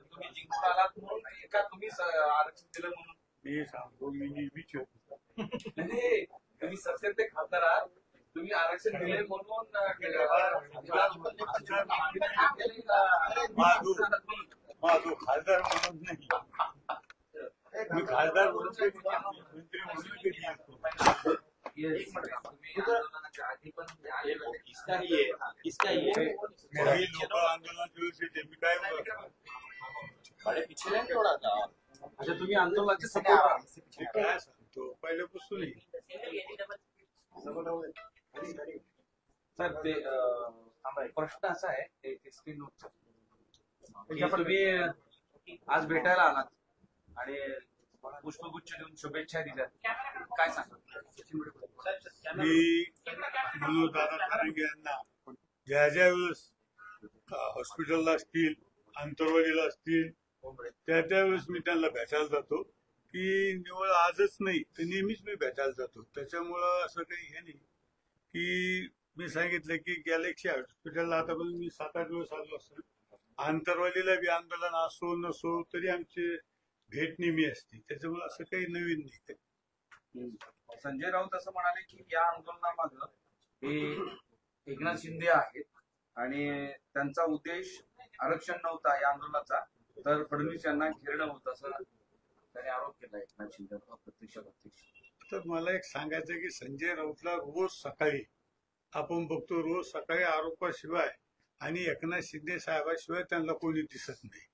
तुम्ही जिंकून आलात म्हणून नाही का तुम्ही आरक्षण दिलं म्हणून? मी सांगतो, मी नेहमीच नाही, तुम्ही सत्तेत खासदार आहात, तुम्ही आरक्षण दिले म्हणून माझो खासदार म्हणून नाही, मी खासदार म्हणून मंत्री म्हणून कधी असतो. काही लोक आंदोलनाच्या दिवशी ते मी काय अच्छा, तुम्ही आंदोलनाचे काय सांगतो पहिल्यापासून सर ते प्रश्न असा आहे तुम्ही आज भेटायला आलात आणि पुष्पगुच्छ देऊन शुभेच्छा दिल्या, काय सांगा? मी मनोज दादा ठाकरे यांना ज्या ज्या वेळेस हॉस्पिटलला असतील, आंतरवाडीला असतील, त्या त्यावेळेस मी त्यांना भेटायला जातो, की निवळ आजच नाही तर नेहमीच मी भेटायला जातो. त्याच्यामुळं असं काही हे नाही की मी सांगितलं की गॅलेक्सी हॉस्पिटलला आतापर्यंत मी 7-8 दिवस आलो असेल. आंतरवाडीला बी आंदोलन असो नसो तरी आमचे भेट नेहमी असते. त्याच्यामुळे असं काही नवीन नाही. संजय राऊत असं म्हणाले की या आंदोलनामागं हे एकनाथ शिंदे आहेत आणि त्यांचा उद्देश आरक्षण नव्हता या आंदोलनाचा, तर फडणवीस यांना घेरणं होतं असं त्याने आरोप केला एकनाथ शिंदे प्रत्यक्ष. तर मला एक सांगायचं की संजय राऊतला रोज सकाळी आपण बघतो, रोज सकाळी आरोपाशिवाय आणि एकनाथ शिंदे साहेबाशिवाय त्यांना कोणी दिसत नाही.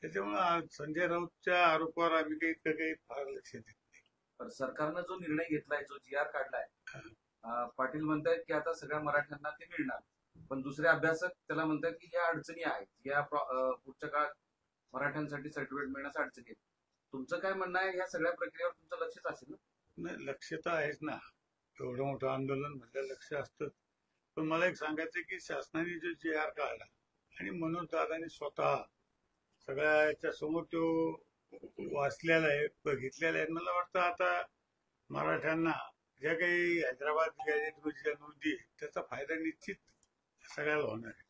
त्याच्यामुळे संजय राऊतच्या आरोपावर आम्ही काही फार लक्ष देत नाही. पण सरकारनं जो निर्णय घेतलाय, जो GR काढलाय, पाटील म्हणतायत की आता सगळ्या मराठ्यांना ते मिळणार, पण दुसरे अभ्यासक त्याला म्हणतात की या अडचणी आहेत, या पुढच्या काळात मराठ्यांसाठी सर्टिफिकेट मिळण्याच्या अडचणी आहेत. तुमचं काय म्हणणं आहे? या सगळ्या प्रक्रियेवर तुमचं लक्षच असेल ना? नाही, लक्ष तर आहेच ना. एवढं मोठं आंदोलन म्हणजे लक्ष असतं. पण मला एक सांगायचं की शासनाने जो GR काढला आणि मनोज दादानी स्वतः सगळ्या याच्या समोर तो वाचलेला आहे, बघितलेला आहे. मला वाटतं आता मराठ्यांना ज्या काही हैदराबाद गॅजेटमध्ये ज्या नोंदी त्याचा फायदा निश्चित सगळ्याला होणार आहे.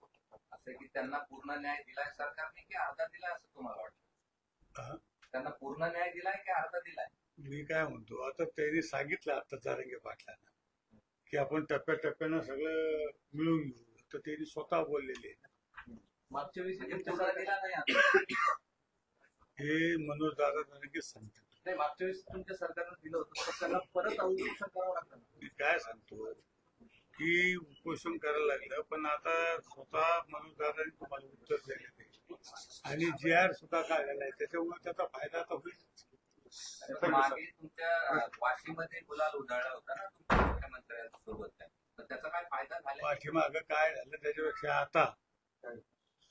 असं की त्यांना पूर्ण न्याय दिलाय सरकारने की अर्धा दिलाय असं तुम्हाला वाटतं? त्यांना पूर्ण न्याय दिलाय की अर्धा दिलाय? मी काय म्हणतो, आता त्यांनी सांगितलं आता जारंगे पाटलांना की आपण टप्प्याटप्प्यानं सगळं मिळून घेऊ, तर त्यांनी स्वतः बोललेले आहे. मागच्या वेळेस दिला नाही, हे मनोज दादा जारंगे सांगतात. नाही, मागच्या वेळेस तुमच्या सरकारनं दिलं होतं तर त्यांना परत उपोषण करावं लागतं. मी काय सांगतो की उपोषण करायला लागलं, पण आता स्वतः मनोज दादांनी तुम्हाला उत्तर दिलेलं आहे आणि GR सुद्धा काढलेला आहे. त्याच्यामुळे त्याचा फायदा आता होईल. मागे तुमच्या वाशीमध्ये गुलाल उधळला होता ना तुमच्या मुख्यमंत्र्यांसोबत, तर त्याचा काय फायदा झाला? पाठीमागं काय झालं त्याच्यापेक्षा आता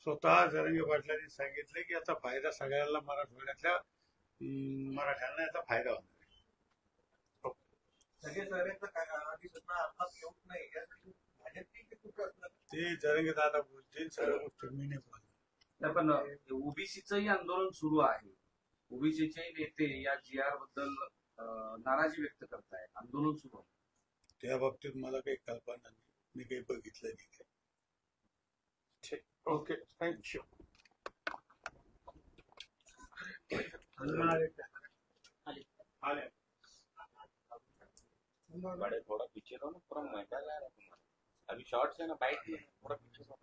स्वतः जरंगे पाटलांनी सांगितलं की याचा फायदा सगळ्यांना, मराठवाड्यातल्या मराठ्यांना याचा फायदा होणार आहे. ते जरंगे दादा बोलतील, सगळ्या गोष्टी मी नाही बोलणार. पण ओबीसीचंही आंदोलन सुरू आहे, ओबीसीचे नेते या GR बद्दल नाराजी व्यक्त करतायत, आंदोलन सुरू आहे. त्या बाबतीत मला काही कल्पना नाही, मी काही बघितलं नाही. Okay, thank you. बड़े थोड़ा पीछे रहो ना, पूरा महंगा जा रहा है तुम्हारा. अभी शॉर्ट्स है ना, बाइक में थोड़ा पीछे रहो.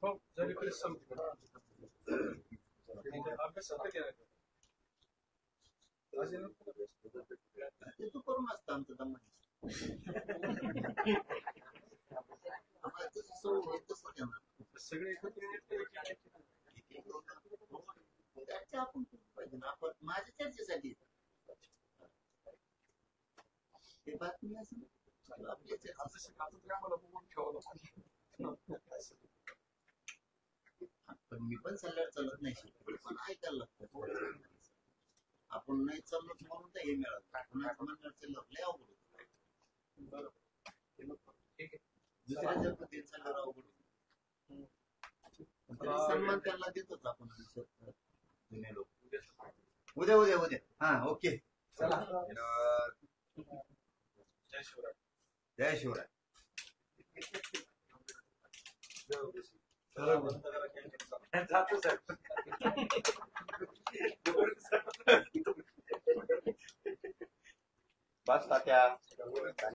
हो जरी तरी संपलं. अभ्यास आता केला ते तू करून असतं आमचं दम आम्हाला जसं सवय होईल तसं देणार. सगळे एकत्र चर्चा आपण केली पाहिजे ना. आपण माझ्या चर्चेसाठी ते बातमी असं आपल्या चर्चेसाठी. आम्हाला बघून ठेवलं. पण मी पण सल्ल्यावर चालत नाही शिकवलं पण ऐकायला लागतं. आपण नाही चाललो म्हणून तर हे मिळालं. आपण म्हणणार चाललं लय अवघड होतं. दुसऱ्या जर पद्धतीने चालल्यावर अवघड होतं. तरी सन्मान त्यांना देतोच आपण जुने लोक. उद्या उद्या उद्या हा ओके चला. जय शिवराय. जय शिवराय. जातो सर. बस तात्या